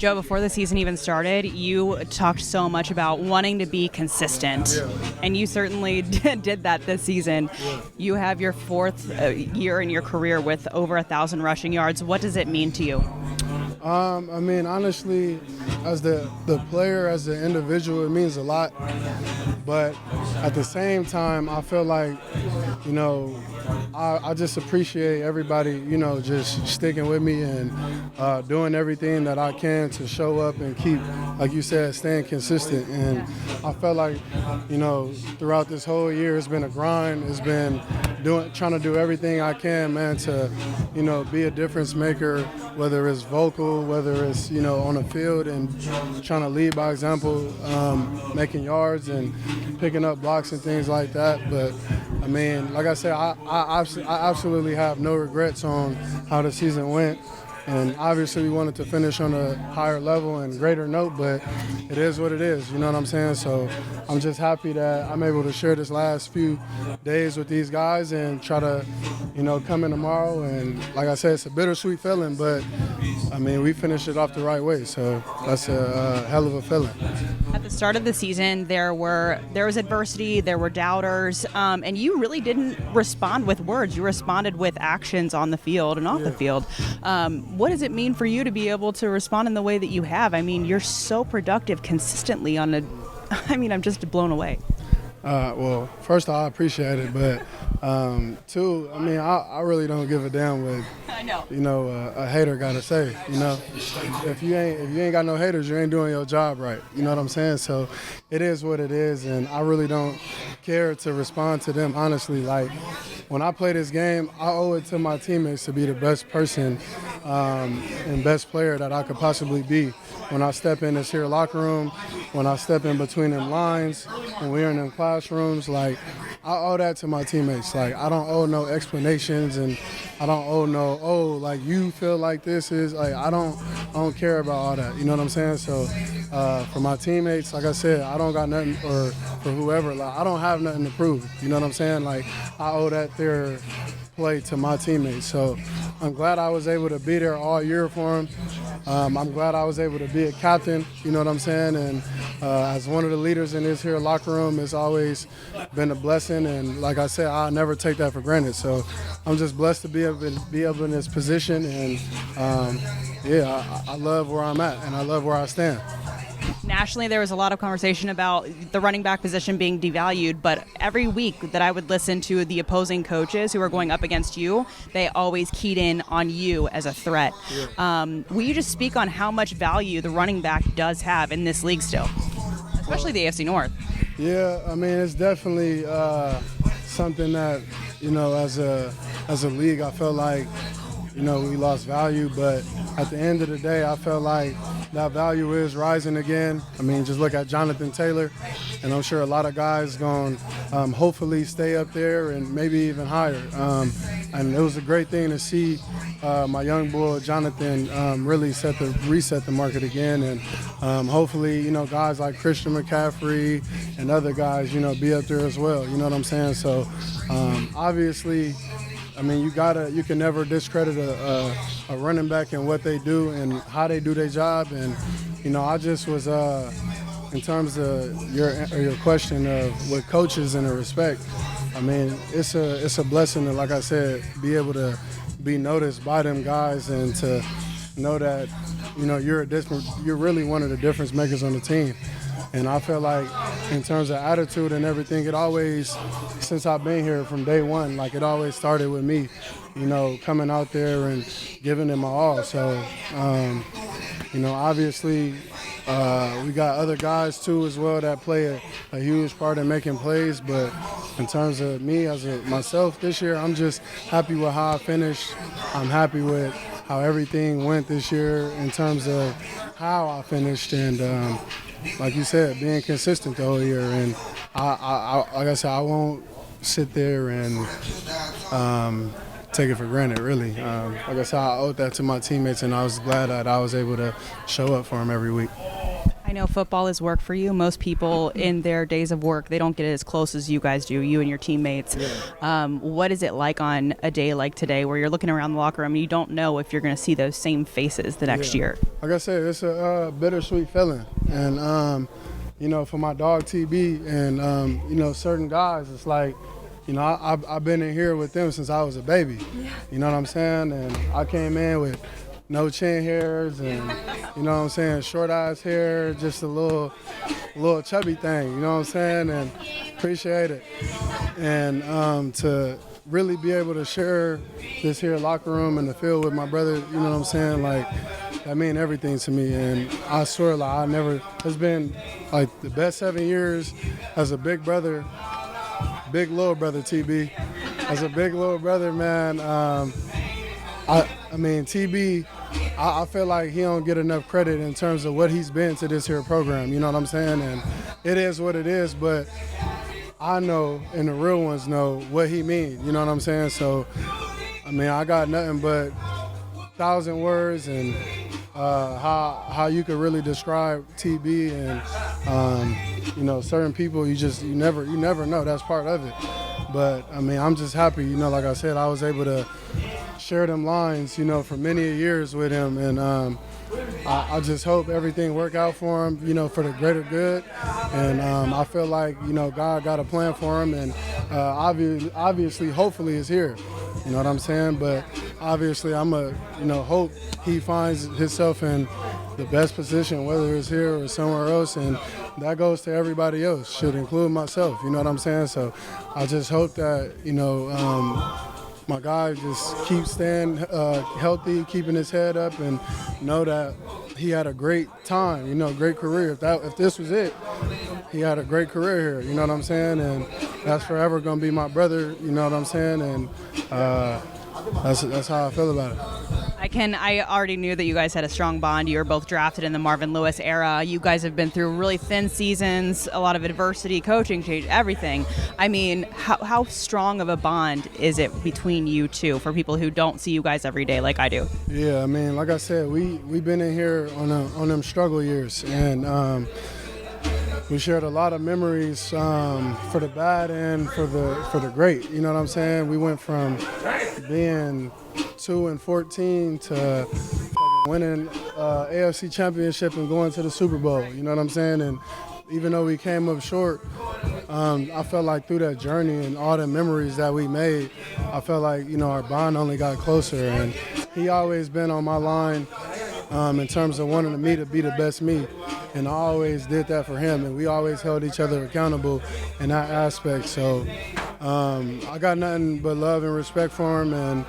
Joe, before the season even started, you talked so much about wanting to be consistent, and you certainly did that this season. You have your fourth year in your career with over 1,000 rushing yards. What does it mean to you? I mean, honestly, as the player, as the individual, it means a lot. But at the same time, I feel like, you know, I just appreciate everybody, you know, just sticking with me and doing everything that I can to show up and keep, like you said, staying consistent. And I felt like, you know, throughout this whole year, it's been a grind. It's been trying to do everything I can, man, to, you know, be a difference maker, whether it's vocal, whether it's, you know, on the field and trying to lead by example, making yards and picking up blocks and things like that. But, I mean, like I said, I absolutely have no regrets on how the season went. And obviously we wanted to finish on a higher level and greater note, but it is what it is, you know what I'm saying? So I'm just happy that I'm able to share this last few days with these guys and try to, you know, come in tomorrow. And like I said, it's a bittersweet feeling, but I mean, we finished it off the right way. So that's a hell of a feeling. At the start of the season, there was adversity, there were doubters, and you really didn't respond with words. You responded with actions on the field and off the field. What does it mean for you to be able to respond in the way that you have? I mean, you're so productive consistently I'm just blown away. Well, first of all, I appreciate it, but two, I mean, I really don't give a damn what a hater got to say. You know, if you ain't got no haters, you ain't doing your job right. You know what I'm saying? So it is what it is, and I really don't care to respond to them. Honestly, like when I play this game, I owe it to my teammates to be the best person and best player that I could possibly be. When I step in this here locker room, when I step in between them lines, when we're in them classrooms, like I owe that to my teammates. Like I don't owe no explanations, and I don't owe like you feel like this is like I don't care about all that. You know what I'm saying? So for my teammates, like I said, I don't got nothing, or for whoever, like I don't have nothing to prove. You know what I'm saying? Like I owe that their play to my teammates. So I'm glad I was able to be there all year for them. I'm glad I was able to be a captain, you know what I'm saying? And as one of the leaders in this here locker room, it's always been a blessing. And like I said, I'll never take that for granted. So I'm just blessed to be able in this position. And I love where I'm at, and I love where I stand. Nationally, there was a lot of conversation about the running back position being devalued, but every week that I would listen to the opposing coaches who are going up against you, they always keyed in on you as a threat. Will you just speak on how much value the running back does have in this league still, especially the AFC North? Yeah, I mean, it's definitely something that, you know, as a league, I felt like, you know, we lost value, but at the end of the day, I felt like that value is rising again. I mean, just look at Jonathan Taylor, and I'm sure a lot of guys going to hopefully stay up there and maybe even higher. And it was a great thing to see my young boy Jonathan really reset the market again, and hopefully, you know, guys like Christian McCaffrey and other guys, you know, be up there as well. You know what I'm saying? So obviously, I mean, you can never discredit a running back and what they do and how they do their job. And, you know, I just was, in terms of your question of with coaches and the respect, I mean, it's a blessing to, like I said, be able to be noticed by them guys and to know that, you know, you're really one of the difference makers on the team. And I feel like in terms of attitude and everything, it always, since I've been here from day one, like it always started with me, you know, coming out there and giving it my all. So, you know, obviously we got other guys too as well that play a huge part in making plays. But in terms of me myself this year, I'm just happy with how I finished. I'm happy with how everything went this year in terms of how I finished, and like you said, being consistent the whole year. And I like I said, I won't sit there and take it for granted, really. Like I said, I owe that to my teammates, and I was glad that I was able to show up for them every week. I know football is work for you. Most people in their days of work, they don't get as close as you guys do, you and your teammates. Yeah. What is it like on a day like today where you're looking around the locker room and you don't know if you're going to see those same faces the next year? Like I said, it's a bittersweet feeling. And, for my dog TB and, certain guys, it's like, I've been in here with them since I was a baby. Yeah. You know what I'm saying? And I came in with no chin hairs and, short-ass hair, just a little chubby thing, you know what I'm saying? And appreciate it. And to really be able to share this here locker room and the field with my brother, you know what I'm saying? Like, that mean everything to me. And I swear, it's been like the best 7 years as a big brother, big little brother, TB. As a big little brother, man, TB, I feel like he don't get enough credit in terms of what he's been to this here program, you know what I'm saying? And it is what it is, but I know, and the real ones know, what he means, you know what I'm saying? So, I got nothing but 1,000 words and how you could really describe TB and, certain people, you never know, that's part of it. But, I'm just happy, like I said, I was able to share them lines, for many years with him. And I just hope everything work out for him, for the greater good. And I feel like, God got a plan for him. And obviously, hopefully, is here. You know what I'm saying? But obviously, I'm hope he finds himself in the best position, whether it's here or somewhere else. And that goes to everybody else, should include myself. You know what I'm saying? So I just hope that, my guy just keeps staying healthy, keeping his head up, and know that he had a great time, great career. If this was it, he had a great career here, you know what I'm saying? And that's forever going to be my brother, you know what I'm saying? And that's how I feel about it. I already knew that you guys had a strong bond. You were both drafted in the Marvin Lewis era. You guys have been through really thin seasons, a lot of adversity, coaching change, everything. How strong of a bond is it between you two for people who don't see you guys every day like I do? Yeah, like I said, we've been in here on them struggle years, and we shared a lot of memories for the bad and for the great. You know what I'm saying? We went from being 2-14 to winning AFC Championship and going to the Super Bowl. You know what I'm saying? And even though we came up short, I felt like through that journey and all the memories that we made, I felt like our bond only got closer. And he always been on my line in terms of wanting me to be the best me. And I always did that for him, and we always held each other accountable in that aspect. So I got nothing but love and respect for him, and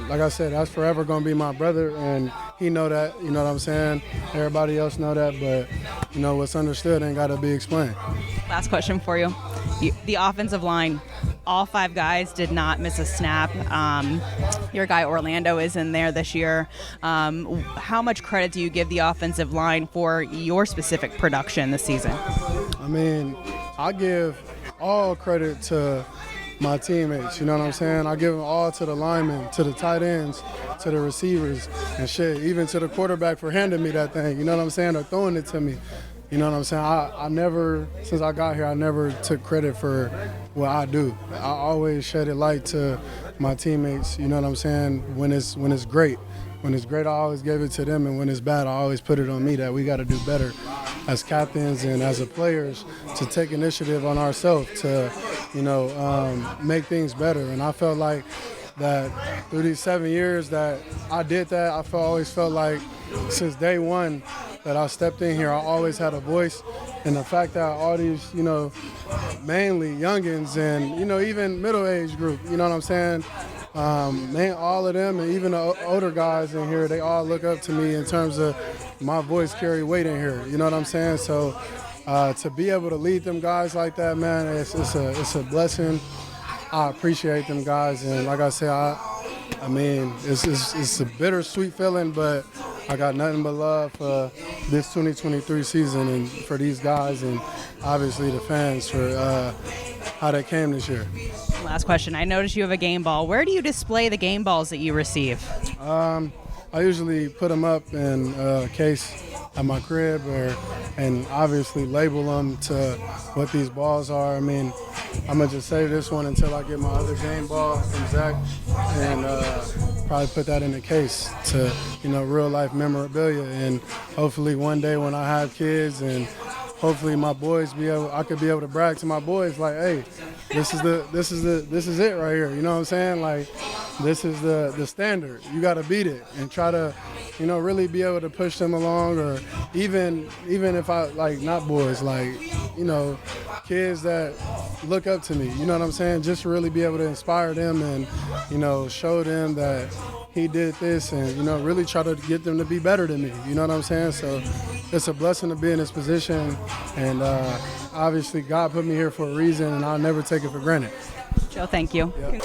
like I said, that's forever going to be my brother, and he know that, you know what I'm saying? Everybody else know that, but, what's understood ain't got to be explained. Last question for you. The offensive line, all 5 guys did not miss a snap. Your guy Orlando is in there this year. How much credit do you give the offensive line for your specific production this season? I give all credit to my teammates, you know what I'm saying? I give them all to the linemen, to the tight ends, to the receivers, and shit, even to the quarterback for handing me that thing, you know what I'm saying, or throwing it to me. You know what I'm saying? I never, since I got here, I never took credit for what I do. I always shedded light to my teammates, you know what I'm saying, when it's great. When it's great, I always gave it to them, and when it's bad, I always put it on me that we got to do better as captains and as a players to take initiative on ourselves to, make things better. And I felt like that through these 7 years that I did that, I always felt like since day one that I stepped in here, I always had a voice. And the fact that all these, mainly youngins and, even middle-aged group, you know what I'm saying? All of them and even the older guys in here, they all look up to me in terms of my voice carry weight in here. You know what I'm saying? So to be able to lead them guys like that, man, it's a blessing. I appreciate them guys, and like I said, it's a bittersweet feeling, but I got nothing but love for this 2023 season and for these guys, and obviously the fans for how they came this year. Last question. I noticed you have a game ball. Where do you display the game balls that you receive? I usually put them up in a case at my crib, and obviously label them to what these balls are. I mean, I'm going to just save this one until I get my other game ball from Zach, and probably put that in the case to, real life memorabilia. And hopefully one day when I have kids, and hopefully my boys I could be able to brag to my boys like, hey, this is it right here. You know what I'm saying? Like, this is the standard. You got to beat it, and try to, really be able to push them along, or even if I, like, not boys, like, kids that look up to me, you know what I'm saying? Just really be able to inspire them and, show them that he did this, and, really try to get them to be better than me. You know what I'm saying? So it's a blessing to be in this position, and obviously God put me here for a reason, and I'll never take it for granted. Joe, thank you. Yep.